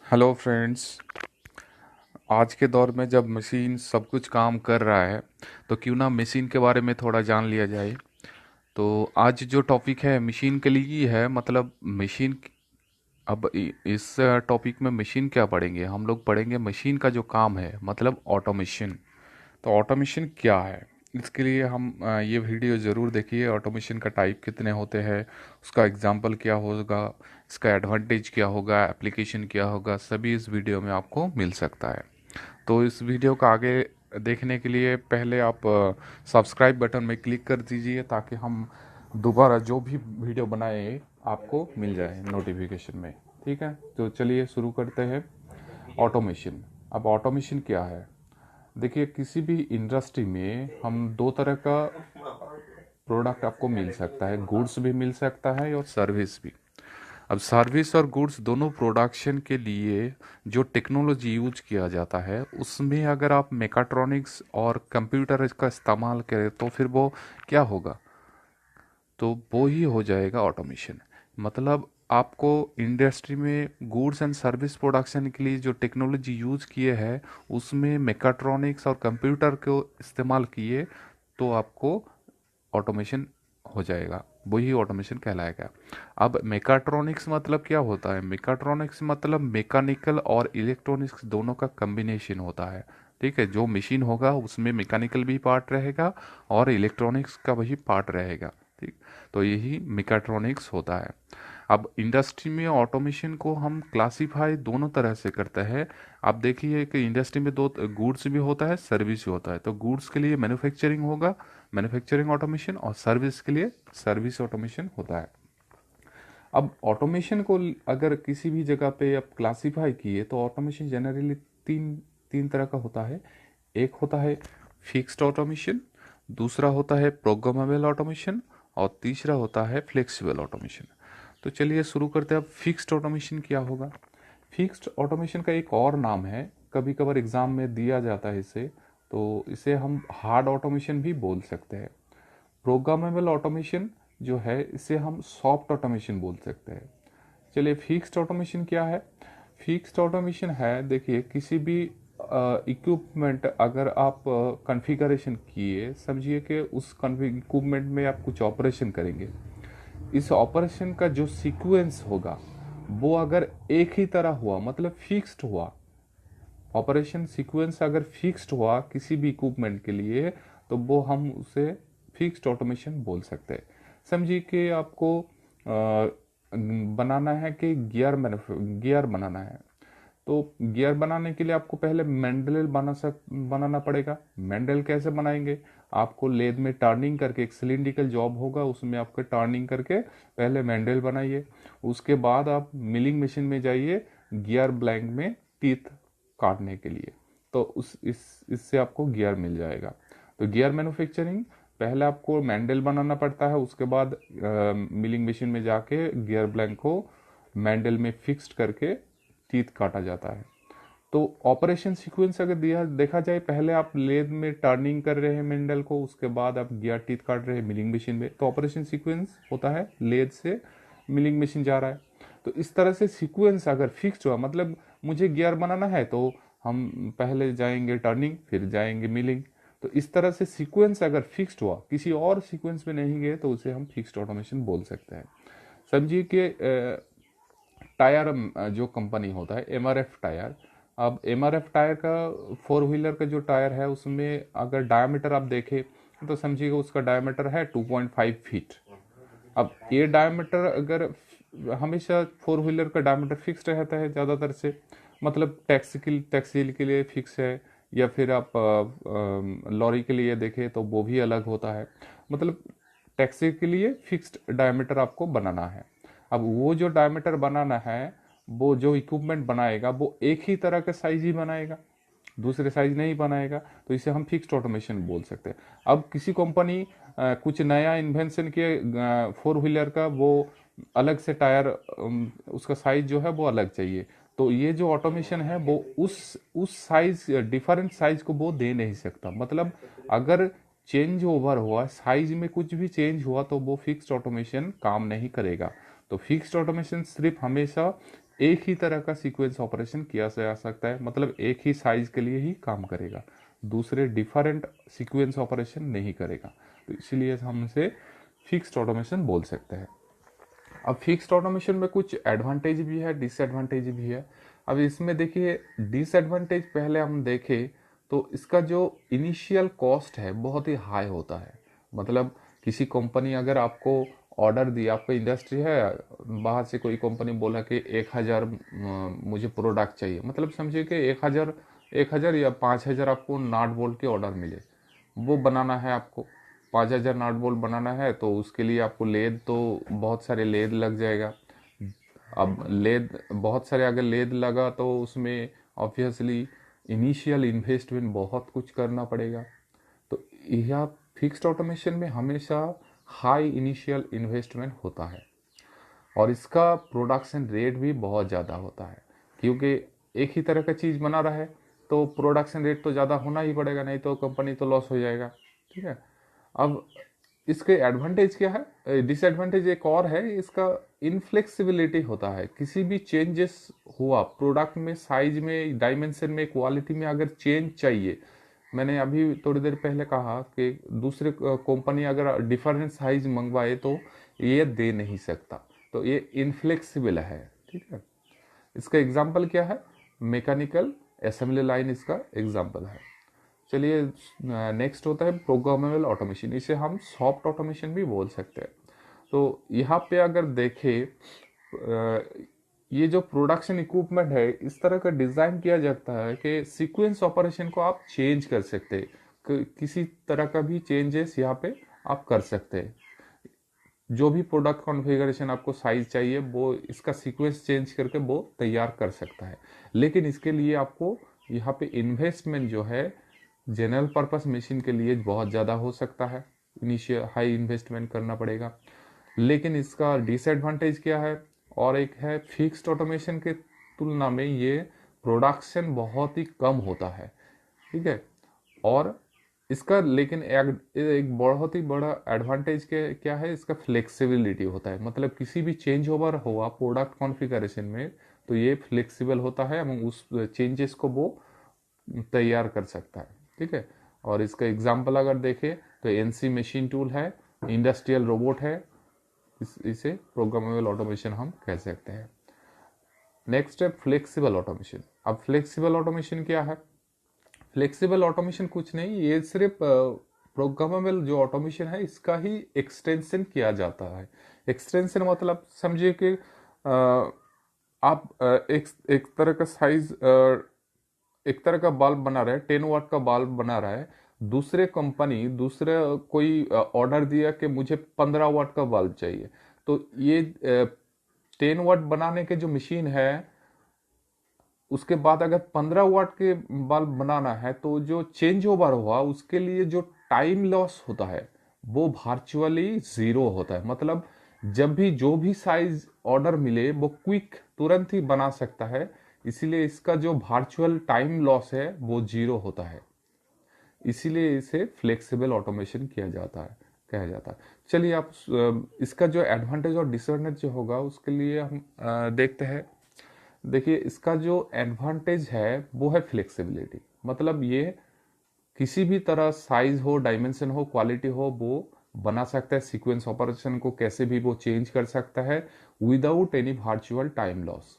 Hello friends. आज के दौर में जब मशीन सब कुछ काम कर रहा है तो क्यों ना मशीन के बारे में थोड़ा जान लिया जाए। तो आज जो टॉपिक है मशीन के लिए ही है, मतलब मशीन। अब इस टॉपिक में मशीन क्या पढ़ेंगे, हम लोग पढ़ेंगे मशीन का जो काम है, मतलब ऑटोमेशन। तो ऑटोमेशन क्या है, इसके लिए हम ये वीडियो ज़रूर देखिए। ऑटोमेशन का टाइप कितने होते हैं, उसका एग्जाम्पल क्या होगा, इसका एडवांटेज क्या होगा, एप्लीकेशन क्या होगा, सभी इस वीडियो में आपको मिल सकता है। तो इस वीडियो का आगे देखने के लिए पहले आप सब्सक्राइब बटन में क्लिक कर दीजिए, ताकि हम दोबारा जो भी वीडियो बनाए आपको मिल जाए नोटिफिकेशन में। ठीक है, तो चलिए शुरू करते हैं। ऑटोमेशन। अब ऑटोमेशन क्या है, देखिए किसी भी इंडस्ट्री में हम दो तरह का प्रोडक्ट आपको मिल सकता है, गुड्स भी मिल सकता है और सर्विस भी। अब सर्विस और गुड्स दोनों प्रोडक्शन के लिए जो टेक्नोलॉजी यूज किया जाता है, उसमें अगर आप मेकाट्रॉनिक्स और कंप्यूटर का इस्तेमाल करें तो फिर वो क्या होगा, तो वो ही हो जाएगा ऑटोमेशन। मतलब आपको इंडस्ट्री में गुड्स एंड सर्विस प्रोडक्शन के लिए जो टेक्नोलॉजी यूज किए हैं, उसमें मेकाट्रॉनिक्स और कंप्यूटर को इस्तेमाल किए तो आपको ऑटोमेशन हो जाएगा, वही ऑटोमेशन कहलाएगा। अब मेकाट्रॉनिक्स मतलब क्या होता है, मेकाट्रॉनिक्स मतलब मैकेनिकल और इलेक्ट्रॉनिक्स दोनों का कम्बिनेशन होता है। ठीक है, जो मशीन होगा उसमें मैकेनिकल भी पार्ट रहेगा और इलेक्ट्रॉनिक्स का भी पार्ट रहेगा। ठीक, तो यही मेकाट्रॉनिक्स होता है। अब इंडस्ट्री में ऑटोमेशन को हम क्लासिफाई दोनों तरह से करते हैं। आप देखिए कि इंडस्ट्री में दो गुड्स भी होता है, सर्विस भी होता है। तो गुड्स के लिए मैन्युफैक्चरिंग होगा, मैन्युफैक्चरिंग ऑटोमेशन, और सर्विस के लिए सर्विस ऑटोमेशन होता है। अब ऑटोमेशन को अगर किसी भी जगह पे आप क्लासिफाई किए तो ऑटोमेशन जनरली तीन तीन तरह का होता है। एक होता है फिक्स्ड ऑटोमेशन, दूसरा होता है प्रोग्रामेबल ऑटोमेशन, और तीसरा होता है फ्लेक्सिबल ऑटोमेशन। तो चलिए शुरू करते हैं। अब फिक्स्ड ऑटोमेशन क्या होगा। फिक्स्ड ऑटोमेशन का एक और नाम है, कभी कभार एग्जाम में दिया जाता है इसे, तो इसे हम हार्ड ऑटोमेशन भी बोल सकते हैं। प्रोग्रामेबल ऑटोमेशन जो है इसे हम सॉफ्ट ऑटोमेशन बोल सकते हैं। चलिए फिक्स्ड ऑटोमेशन क्या है। फिक्स्ड ऑटोमेशन है, देखिए किसी भी इक्विपमेंट अगर आप कॉन्फ़िगरेशन किए, समझिए कि उस इक्विपमेंट में आप कुछ ऑपरेशन करेंगे। इस ऑपरेशन का जो सीक्वेंस होगा वो अगर एक ही तरह हुआ, मतलब फिक्स्ड हुआ, ऑपरेशन सीक्वेंस अगर फिक्स्ड हुआ किसी भी इक्विपमेंट के लिए, तो वो हम उसे फिक्स्ड ऑटोमेशन बोल सकते हैं। समझिए कि आपको बनाना है कि गियर बनाना है। तो गियर बनाने के लिए आपको पहले मैंडल बनाना पड़ेगा। मैंडल कैसे बनाएंगे, आपको लेद में टर्निंग करके, एक सिलिंड्रिकल जॉब होगा उसमें आपको टर्निंग करके पहले मैंडल बनाइए। उसके बाद आप मिलिंग मशीन में जाइए गियर ब्लैंक में टीथ काटने के लिए, तो उस इस इससे आपको गियर मिल जाएगा। तो गियर मैन्युफैक्चरिंग, पहले आपको मैंडल बनाना पड़ता है, उसके बाद मिलिंग मशीन में जाके गियर ब्लैंक को मैंडल में फिक्स्ड करके टीथ काटा जाता है। तो ऑपरेशन सीक्वेंस अगर दिया देखा जाए, पहले आप लेद में टर्निंग कर रहे हैं मैंडल को, उसके बाद आप गियर टीथ काट रहे हैं मिलिंग मशीन में, तो ऑपरेशन सीक्वेंस होता है लेद से मिलिंग मशीन जा रहा है। तो इस तरह से सीक्वेंस अगर फिक्स्ड हुआ, मतलब मुझे गियर बनाना है तो हम पहले जाएंगे टर्निंग, फिर जाएंगे मिलिंग। तो इस तरह से सीक्वेंस अगर फिक्स्ड हुआ, किसी और सीक्वेंस में नहीं गए, तो उसे हम फिक्स्ड ऑटोमेशन बोल सकते हैं। समझिए कि टायर, जो कंपनी होता है एमआरएफ टायर। अब एमआरएफ टायर का, फोर व्हीलर का जो टायर है उसमें अगर डायमीटर आप देखें तो समझिएगा उसका डायमीटर है 2.5 फीट। अब ये डायमीटर अगर हमेशा फोर व्हीलर का डायमीटर फिक्स रहता है ज़्यादातर से, मतलब टैक्सी के लिए फिक्स है, या फिर आप लॉरी के लिए देखें तो वो भी अलग होता है। मतलब टैक्सी के लिए फिक्स्ड डायमीटर आपको बनाना है। अब वो जो डायमीटर बनाना है, वो जो इक्विपमेंट बनाएगा वो एक ही तरह का साइज ही बनाएगा, दूसरे साइज नहीं बनाएगा, तो इसे हम फिक्स्ड ऑटोमेशन बोल सकते हैं। अब किसी कंपनी कुछ नया इन्वेंशन किए फोर व्हीलर का, वो अलग से टायर, उसका साइज जो है वो अलग चाहिए, तो ये जो ऑटोमेशन है वो उस साइज, डिफरेंट साइज को वो दे नहीं सकता। मतलब अगर चेंज ओवर हुआ, साइज में कुछ भी चेंज हुआ, तो वो फिक्स्ड ऑटोमेशन काम नहीं करेगा। तो फिक्स्ड ऑटोमेशन सिर्फ हमेशा एक ही तरह का सीक्वेंस ऑपरेशन किया जा सकता है, मतलब एक ही साइज के लिए ही काम करेगा, दूसरे डिफरेंट सीक्वेंस ऑपरेशन नहीं करेगा। तो इसलिए हम इसे फिक्स्ड ऑटोमेशन बोल सकते हैं। अब फिक्स्ड ऑटोमेशन में कुछ एडवांटेज भी है, डिसएडवांटेज भी है। अब इसमें देखिए डिसएडवांटेज पहले हम देखें तो इसका जो इनिशियल कॉस्ट है बहुत ही हाई होता है। मतलब किसी कंपनी अगर आपको ऑर्डर दिया, आपका इंडस्ट्री है, बाहर से कोई कंपनी बोला कि 1,000 मुझे प्रोडक्ट चाहिए, मतलब समझिए कि 1,000 या 5,000 आपको नाट बोल्ट के ऑर्डर मिले, वो बनाना है आपको। 5,000 नाट बोल्ट बनाना है तो उसके लिए आपको लेद, तो बहुत सारे लेद लग जाएगा। अब लेद बहुत सारे अगर लेद लगा तो उसमें ऑब्वियसली इनिशियल इन्वेस्टमेंट बहुत कुछ करना पड़ेगा। तो यह फिक्स्ड ऑटोमेशन में हमेशा हाई इनिशियल इन्वेस्टमेंट होता है और इसका प्रोडक्शन रेट भी बहुत ज़्यादा होता है, क्योंकि एक ही तरह का चीज़ बना रहा है तो प्रोडक्शन रेट तो ज़्यादा होना ही पड़ेगा, नहीं तो कंपनी तो लॉस हो जाएगा। ठीक है। अब इसके एडवांटेज क्या है, डिसएडवांटेज एक और है, इसका इनफ्लेक्सिबिलिटी होता है। किसी भी चेंजेस हुआ प्रोडक्ट में, साइज में, डायमेंशन में, क्वालिटी में अगर चेंज चाहिए, मैंने अभी थोड़ी देर पहले कहा कि दूसरे कंपनी अगर डिफरेंट साइज मंगवाए तो ये दे नहीं सकता, तो ये इनफ्लेक्सिबल है। ठीक है। इसका एग्जाम्पल क्या है, मैकेनिकल असेंबली लाइन इसका एग्जाम्पल है। चलिए नेक्स्ट होता है प्रोग्रामेबल ऑटोमेशन, इसे हम सॉफ्ट ऑटोमेशन भी बोल सकते हैं। तो यहाँ पे अगर देखें ये जो प्रोडक्शन इक्विपमेंट है इस तरह का डिज़ाइन किया जाता है कि सीक्वेंस ऑपरेशन को आप चेंज कर सकते हैं, किसी तरह का भी चेंजेस यहाँ पे आप कर सकते हैं। जो भी प्रोडक्ट कॉन्फ़िगरेशन आपको साइज चाहिए वो इसका सीक्वेंस चेंज करके वो तैयार कर सकता है। लेकिन इसके लिए आपको यहाँ पे इन्वेस्टमेंट जो है जनरल पर्पस मशीन के लिए बहुत ज़्यादा हो सकता है, इनिशियल हाई इन्वेस्टमेंट करना पड़ेगा। लेकिन इसका डिसएडवांटेज क्या है, और एक है फिक्स्ड ऑटोमेशन के तुलना में ये प्रोडक्शन बहुत ही कम होता है। ठीक है। और इसका लेकिन एक बहुत ही बड़ा एडवांटेज क्या है, इसका फ्लेक्सिबिलिटी होता है। मतलब किसी भी चेंज ओवर हुआ प्रोडक्ट कॉन्फ़िगरेशन में तो ये फ्लेक्सिबल होता है एवं उस चेंजेस को वो तैयार कर सकता है। ठीक है। और इसका एग्जांपल अगर देखें तो एनसी मशीन टूल है, इंडस्ट्रियल रोबोट है, इसे प्रोग्रामेबल ऑटोमेशन हम कह सकते हैं। नेक्स्ट है फ्लेक्सिबल ऑटोमेशन। अब फ्लेक्सिबल ऑटोमेशन क्या है, फ्लेक्सिबल ऑटोमेशन कुछ नहीं, ये सिर्फ प्रोग्रामेबल जो ऑटोमेशन है इसका ही एक्सटेंशन किया जाता है। एक्सटेंशन मतलब समझिए कि आप एक तरह का साइज, एक तरह का बल्ब बना रहा है, 10 वाट का बल्ब बना रहा है, दूसरे कंपनी दूसरे कोई ऑर्डर दिया कि मुझे 15 वाट का बल्ब चाहिए। तो ये 10 वाट बनाने के जो मशीन है उसके बाद अगर 15 वाट के बल्ब बनाना है तो जो चेंज ओवर हुआ उसके लिए जो टाइम लॉस होता है वो वर्चुअली जीरो होता है। मतलब जब भी जो भी साइज ऑर्डर मिले वो क्विक तुरंत ही बना सकता है, इसीलिए इसका जो वर्चुअल टाइम लॉस है वो जीरो होता है। इसीलिए इसे फ्लेक्सिबल ऑटोमेशन किया जाता है, कहा जाता है। चलिए आप इसका जो एडवांटेज और डिसएडवांटेज जो होगा उसके लिए हम देखते हैं। देखिए इसका जो एडवांटेज है वो है फ्लेक्सिबिलिटी। मतलब ये किसी भी तरह साइज हो, डायमेंशन हो, क्वालिटी हो, वो बना सकता है। सीक्वेंस ऑपरेशन को कैसे भी वो चेंज कर सकता है without any virtual time loss.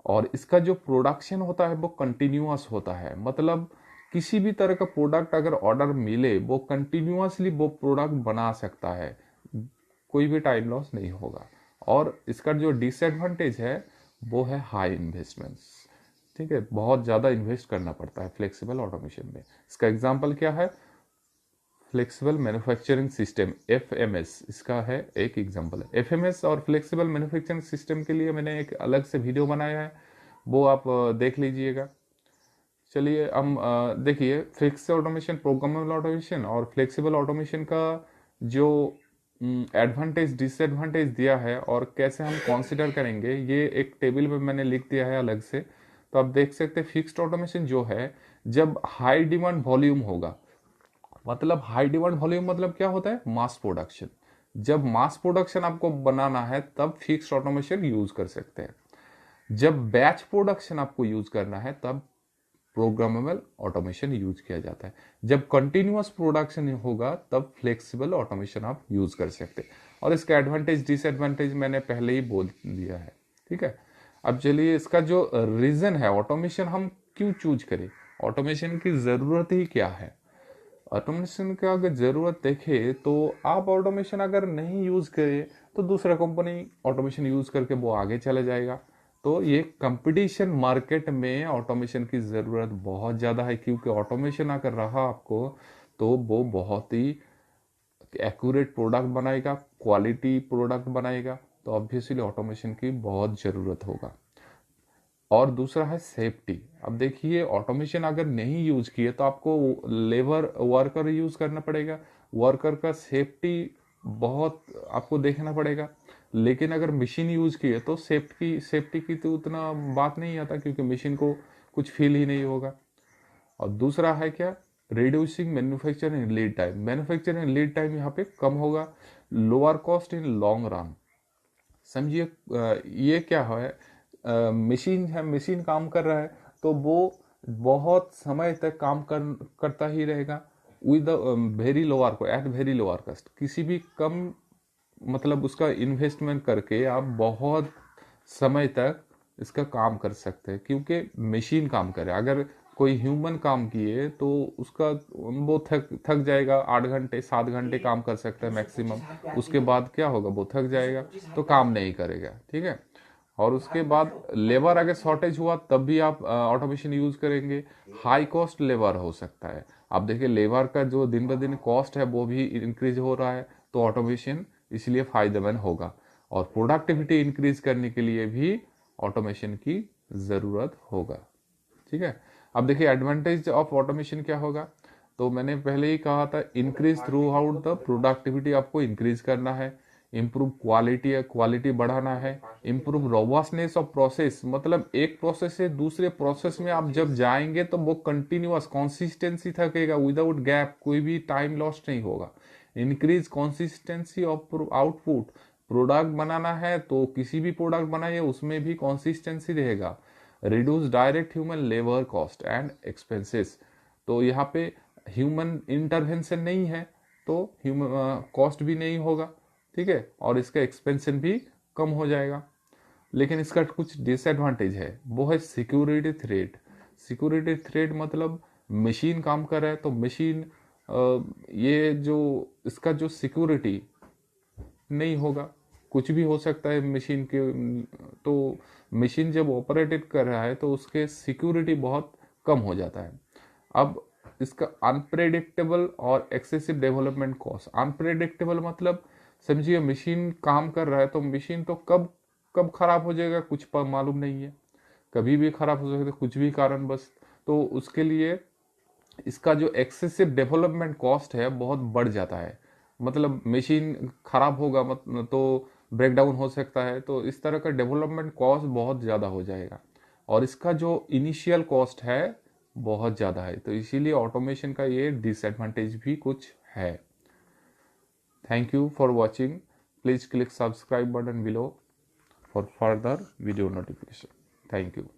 और इसका जो प्रोडक्शन होता है वो कंटिन्यूअस होता है। मतलब किसी भी तरह का प्रोडक्ट अगर ऑर्डर मिले वो कंटिन्यूअसली वो प्रोडक्ट बना सकता है, कोई भी टाइम लॉस नहीं होगा। और इसका जो डिसएडवांटेज है वो है हाई इन्वेस्टमेंट्स। ठीक है, बहुत ज़्यादा इन्वेस्ट करना पड़ता है फ्लेक्सिबल ऑटोमेशन में। इसका एग्जांपल क्या है, फ्लेक्सिबल मैन्युफैक्चरिंग सिस्टम एफएमएस, इसका है एक एग्जांपल है। एफएमएस और फ्लेक्सिबल मैन्युफैक्चरिंग सिस्टम के लिए मैंने एक अलग से वीडियो बनाया है, वो आप देख लीजिएगा। चलिए हम देखिए फिक्स ऑटोमेशन, प्रोग्रामेबल ऑटोमेशन और फ्लेक्सिबल ऑटोमेशन का जो एडवांटेज डिसएडवांटेज दिया है और कैसे हम कंसीडर करेंगे, ये एक टेबल में मैंने लिख दिया है अलग से। तो आप देख सकते हैं फिक्स्ड ऑटोमेशन जो है जब हाई डिमांड वॉल्यूम होगा, मतलब हाई डिमांड वॉल्यूम मतलब क्या होता है, मास प्रोडक्शन। जब मास प्रोडक्शन आपको बनाना है तब फिक्स्ड ऑटोमेशन यूज कर सकते हैं। जब बैच प्रोडक्शन आपको यूज करना है तब प्रोग्रामेबल ऑटोमेशन यूज किया जाता है। जब कंटिन्यूअस प्रोडक्शन होगा तब फ्लेक्सिबल ऑटोमेशन आप यूज कर सकते हैं। और इसका एडवांटेज डिसएडवांटेज मैंने पहले ही बोल दिया है, ठीक है। अब चलिए इसका जो रीजन है ऑटोमेशन हम क्यों चूज करें, ऑटोमेशन की जरूरत ही क्या है। ऑटोमेशन का अगर जरूरत देखे तो आप ऑटोमेशन अगर नहीं यूज करें तो दूसरा कंपनी ऑटोमेशन यूज करके वो आगे चला जाएगा। तो ये कंपटीशन मार्केट में ऑटोमेशन की ज़रूरत बहुत ज़्यादा है, क्योंकि ऑटोमेशन अगर रहा आपको तो वो बहुत ही एक्यूरेट प्रोडक्ट बनाएगा, क्वालिटी प्रोडक्ट बनाएगा। तो ऑब्वियसली ऑटोमेशन की बहुत ज़रूरत होगा। और दूसरा है सेफ्टी। अब देखिए ऑटोमेशन अगर नहीं यूज किए तो आपको लेबर वर्कर यूज करना पड़ेगा, वर्कर का सेफ्टी बहुत आपको देखना पड़ेगा। लेकिन अगर मशीन यूज किए तो सेफ्टी की तो उतना बात नहीं आता, क्योंकि मशीन को कुछ फील ही नहीं होगा। और दूसरा है क्या, reducing manufacturing lead time. Manufacturing lead time यहाँ पे कम होगा, lower cost in long run. समझिए ये क्या है, मशीन है, मशीन काम कर रहा है तो वो बहुत समय तक काम करता ही रहेगा विद वेरी लोअर को एट वेरी लोअर कॉस्ट। किसी भी कम मतलब उसका इन्वेस्टमेंट करके आप बहुत समय तक इसका काम कर सकते हैं, क्योंकि मशीन काम करे। अगर कोई ह्यूमन काम किए तो उसका वो थक थक जाएगा, 8 घंटे 7 घंटे काम कर सकता है मैक्सिमम। उसके बाद क्या होगा, वो थक जाएगा तो काम नहीं करेगा, ठीक है। और उसके बाद लेबर अगर शॉर्टेज हुआ तब भी आप ऑटोमेशन यूज करेंगे, हाई कॉस्ट लेबर हो सकता है। आप देखिए लेबर का जो दिन ब दिन कॉस्ट है वो भी इंक्रीज हो रहा है, तो ऑटोमेशन इसलिए फायदेमंद होगा। और प्रोडक्टिविटी इंक्रीज करने के लिए भी ऑटोमेशन की ज़रूरत होगा, ठीक है। अब देखिए एडवांटेज ऑफ ऑटोमेशन क्या होगा, तो मैंने पहले ही कहा था increase through out the productivity आपको इंक्रीज करना है, इम्प्रूव क्वालिटी बढ़ाना है, इम्प्रूव रोबस्टनेस ऑफ प्रोसेस। मतलब एक प्रोसेस से दूसरे प्रोसेस में आप जब जाएंगे तो वो कंटिन्यूअस कंसिस्टेंसी थकेगा विदाउट गैप, कोई भी टाइम लॉस नहीं होगा। Increase consistency of output. Product बनाना है तो किसी भी प्रोडक्ट बनाइए उसमें भी कंसिस्टेंसी रहेगा। Reduce direct human labour cost and expenses. तो यहाँ पे ह्यूमन इंटरवेंशन नहीं है तो ह्यूमन कॉस्ट भी नहीं होगा, ठीक है। और इसका एक्सपेंशन भी कम हो जाएगा। लेकिन इसका कुछ डिसएडवांटेज है, वो है सिक्योरिटी थ्रेट। सिक्योरिटी थ्रेट मतलब मशीन काम कर रहा है तो मशीन ये जो इसका जो सिक्योरिटी नहीं होगा, कुछ भी हो सकता है मशीन के। तो मशीन जब ऑपरेटेड कर रहा है तो उसके सिक्योरिटी बहुत कम हो जाता है। अब इसका अनप्रेडिक्टेबल और एक्सेसिव डेवलपमेंट कॉस्ट। अनप्रेडिक्टेबल मतलब समझिए मशीन काम कर रहा है तो मशीन तो कब कब खराब हो जाएगा कुछ मालूम नहीं है, कभी भी खराब हो सकता है कुछ भी कारण बस। तो उसके लिए इसका जो एक्सेसिव डेवलपमेंट कॉस्ट है बहुत बढ़ जाता है। मतलब मशीन खराब होगा तो ब्रेक डाउन हो सकता है, तो इस तरह का डेवलपमेंट कॉस्ट बहुत ज़्यादा हो जाएगा। और इसका जो इनिशियल कॉस्ट है बहुत ज़्यादा है, तो इसीलिए ऑटोमेशन का ये डिसएडवांटेज भी कुछ है। Thank you for watching. Please click subscribe button below for further video notification. Thank you.